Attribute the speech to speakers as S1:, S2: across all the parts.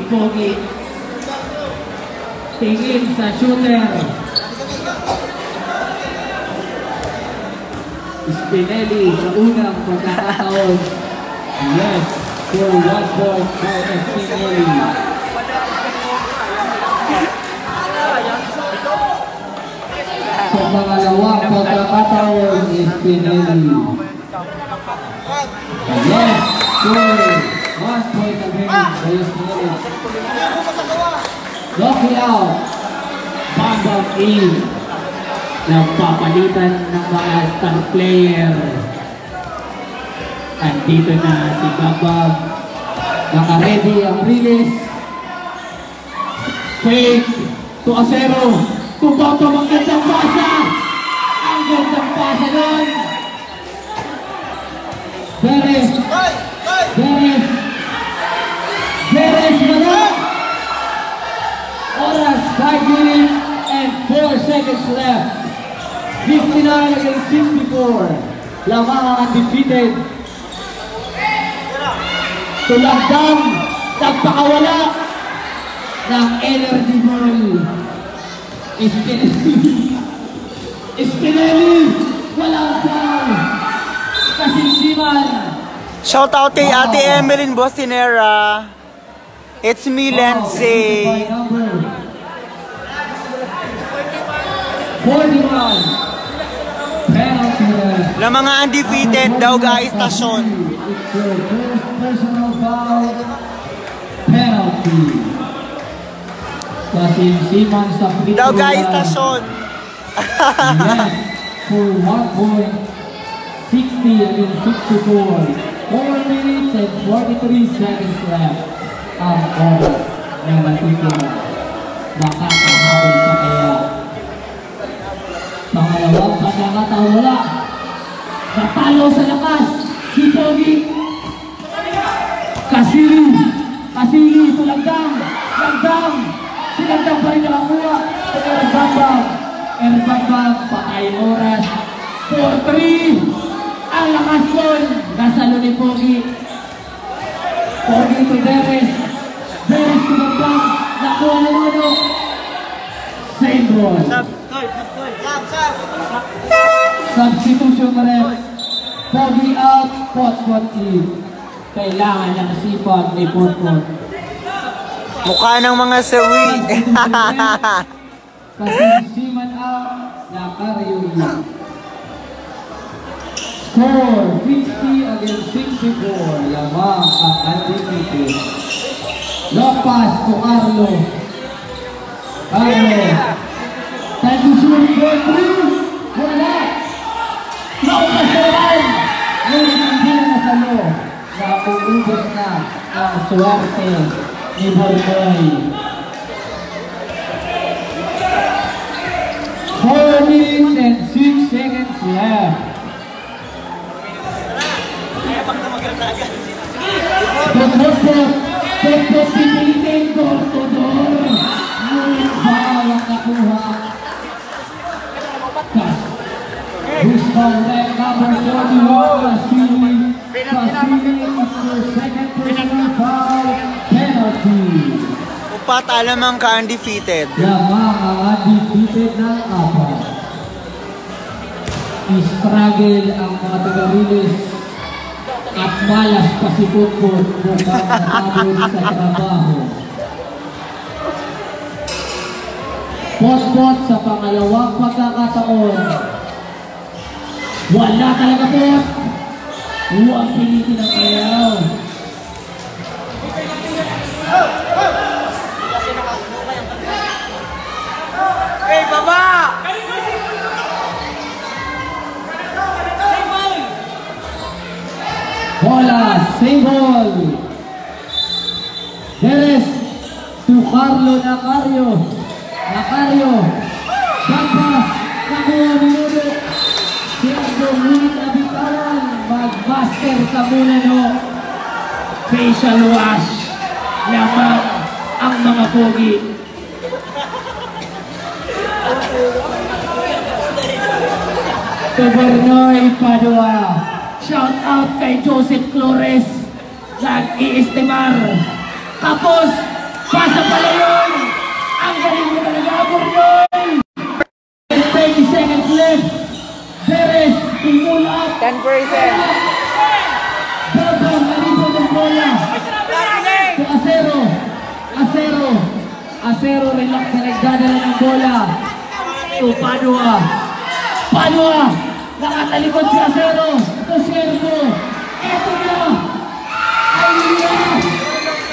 S1: Pogi. Tingin sa shooter. Spinelli sa unang pagkakataon. Yes, for 1 point for Spinelli. Sa pangalawang pagkakataon, Spinelli. Yes, for 1 point again for Spinelli. Locking out. Babang in. Nagpapalitan ng mga star player. Andito na si Babang. Naka-ready ang release. Fake to Acero. Tubato ang gandang pasa. Ang gandang pasa nun. Beres. Beres. Beres na lang. Oras 5 minutes and 4 seconds left. 59 against 64. Lamang ang undefeated. Tulagdang nagpakawala ng energy ball. Spinelli, walang foul. Kasingsiman.
S2: Shout out kay Ate Emeline Bostinera. It's me, Lindsay.
S1: 41. Penalty.
S2: La mga undefeated daw guys, stasyon.
S1: Personal foul. Penalty. Kasingsiman sa free throw.
S2: Daw guys, stasyon.
S1: Yes, for 1 point. 60 against 64. 4 minutes and 43 seconds left. Ang oras ng matitira. Makakahabol pa kaya. Pangalawang pagkakataon wala. Natalo sa lakas. Si Pogi. Kasili. Ito Langdang. Si Langdang pa rin nakakuha. Erbambang. Patay oras. 4-3. Ang lakas doon. Nasalo ni Pogi. Pogi to Beres. Beres to Langdang. Nakuha ng ano. Same ball. Substitution pa rin. Pogi out. Pot in. Kailangan ng sipag ni Pot.
S2: Mukha ng mga sawi.
S1: Kasingsiman out. Nakaryo in. Score 50 against 64. Lamang ang undefeated. Long pass to Carlo. Time to shoot for 3. Wala. Naupas na rin. Ngunit hindi na nasalo. Nauubos na ang swerte ni Borgoy. 4 minutes and 6 seconds left. Pagkakot pipilitin door-to-door. Ngunit bawal ang nakuha. Baseball leg number 41, Pasili after second personal foul, penalty.
S2: Upat alamang ka-undefeated.
S1: Lamang ang undefeated ng apat. I-struggle ang mga taga-rilis at malas pa si Putput mukhang natapos sa trabaho. Pot-pot sa pangalawang pagkakataon. Wala talaga Pot. Huwag pilitin ang kayaw.
S2: Hey, baba!
S1: Bola, same ball. Beres to Carlo Nacario. Pagpas, nakuha minuto. Siya ngunit nabitawan. Mag-master ka muna no. Facial wash. Lamang ang mga pogi. Tubernoy Padua. Shout out kay Joseph Flores. Nag-iistimar. Tapos, Pasa pala yun! Ang galing mo talaga, Bornoy! 20 seconds left. Perez, pull up.
S2: 10%.
S1: Babang, nalito ng bola. To Acero. Acero. Acero, relax na nagdadala ng bola. To Padua. Padua. Nakatalikod si Acero. To Servo. Eto na. Ayun na.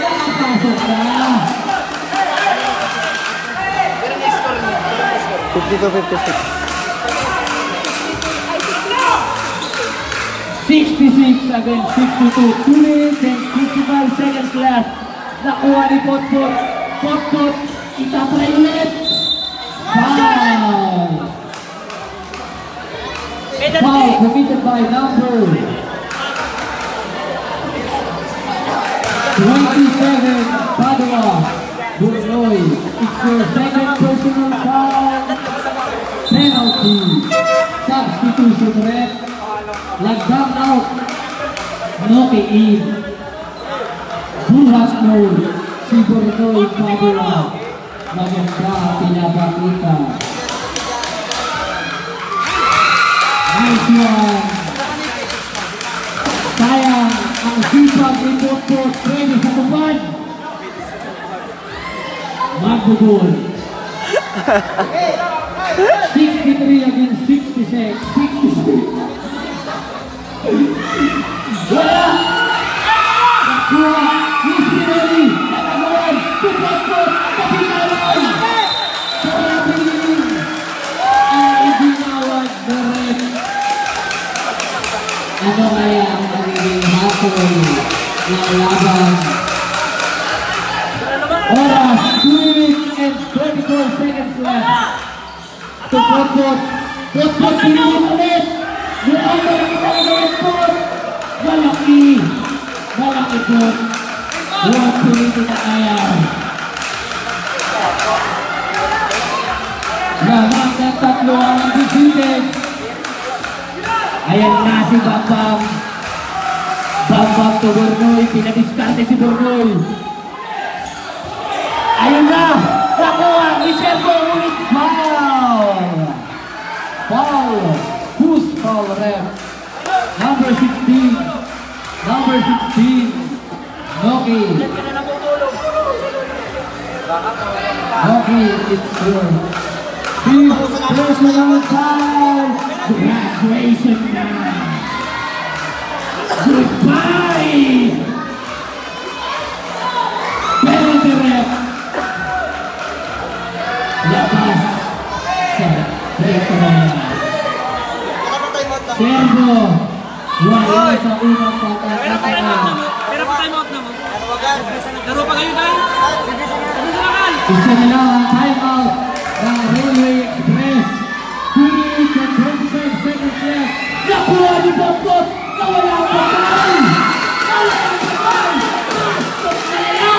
S1: Nakapasok na.
S2: 52-56.
S1: 66 against 62. 2 minutes and 55 seconds left. Nakuha ni Potpot. Potpot, itatry ulit. Foul. Foul committed by number 27, Padua. Bornoy, it's your second personal foul. Penalty. Substitution rep. Lagdam out. Noki in. Buhat no. Si Bornoy Padua. Maganda pinapakita. Nice one. Sayang ang sipag ni Potpot. Pwede sa tupan. Magbubol. 63 against 66. 66. Wala! Nakuha! Miss Pinelli! Nakagawan! Tupot-pot! Kapinawan! Wala piling! Ang ibinawag na rin. Ano kaya ang magiging hapon ng laban? Oras, 2 minutes and 24 seconds left. Tupot-pot! Tupot pinilin ulit! Yung number ng talagang pot! Malaki! Malaki pot! Huwag pilitin na ayaw! Lamang ng tatlo ang defeated! Ayan na si Bambam! Bambam to Bornoy! Pinadiskarte si Bornoy! Ayan na! Nakuha! Iservo ulit! Foul! Foul! Who's foul ref? Number 16. Number 16. Noki. Noki, it's your fifth personal foul. Graduation now. Goodbye. Penalty ref. Labas sa referee. Servo, wala sa unang pagkakataon.
S3: Pero pa time out na mo. Laro pa kayo tayo.
S1: Isa na lang ang time out ng Railway Express. 2 minutes and 25 seconds left. Nakuha ni Potpot! Nawala ang patay! Nawala ang patay! Potpot na nila!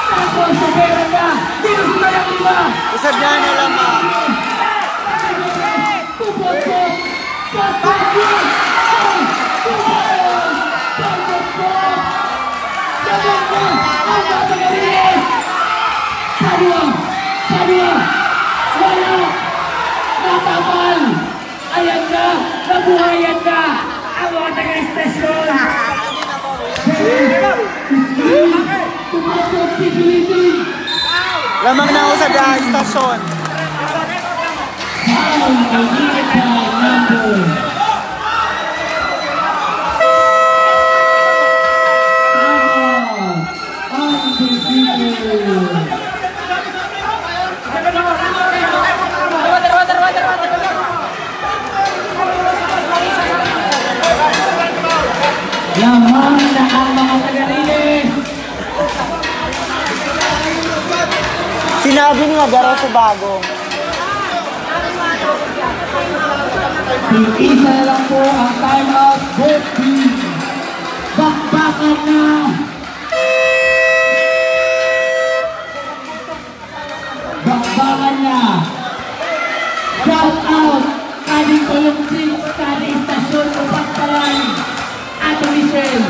S1: Tapos sa pera na! Dito sa mayang lima!
S2: Isab na nila ma.
S1: Potpot! Potpot! Padua! Padua! Wala! Natapal! Ayan na! Nabuhayan na! Ang mga taga-estasyon! Tumapot pipilitin!
S2: Lamang na ako sa istasyon.
S1: Foul committed by number 'Yan na ang mga taga-Riles.
S2: Sinabi nga daro sa bagong.
S1: Isa na lang po ang time out. Both teams. Bakbakan na. Bakbakan na. Shout out. Kaling Kolong-Sing, Kali Stasyon, Upakpalan. Ato Michelle.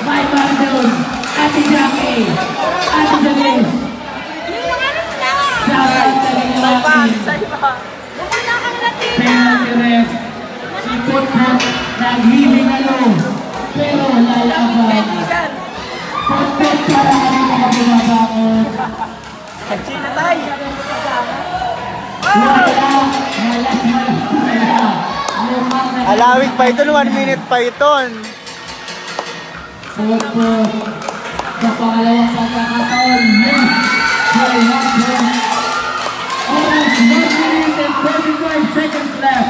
S1: May Bardon. Ate Jackie, Ate Janice. Shoutout talaga natin. Penalty ref. Si Potpot naghiling pero lalaban. Potpot para kami makabumabangon.
S3: China tayo.
S2: Alawig pa ito, 1 minute pa ito.
S1: Potpot sa pangalawang pagkakataon. Yes! Very hot. Oras, 1 minute and 45 seconds left.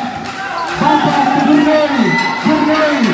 S1: Papa, Brunei! Gagawin!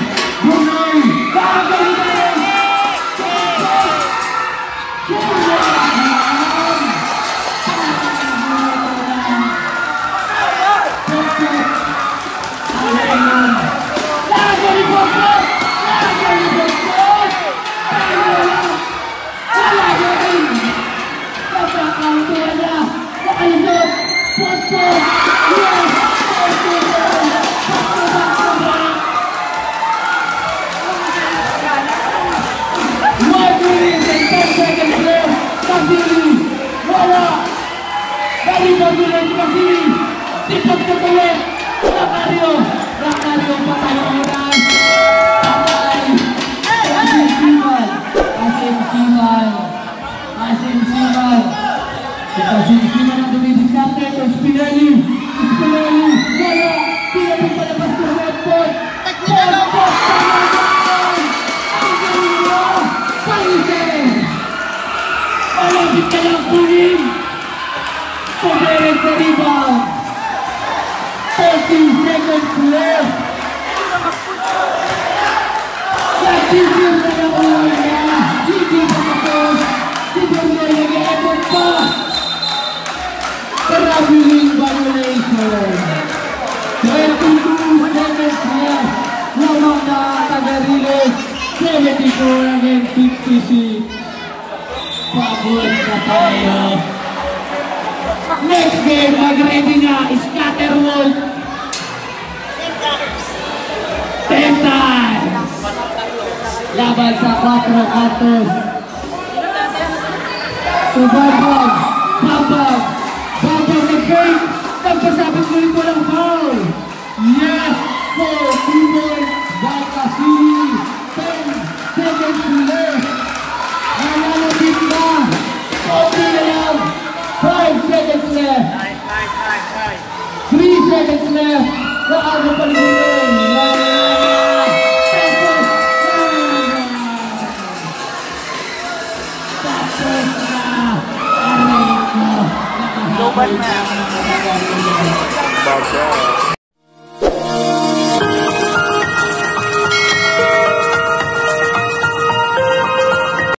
S1: Next game, mag-ready na, Scatterwolf. 10 times. Laban sa 4 kantos. Babag nag-break. Nagpasabit mo rin walang foul. Yes, for 2 points. Valcasili, 10 seconds left. Nalalapit na. Konti na lang. 5 seconds left. 3 seconds left. Naaga pa rin.
S2: Lobat na.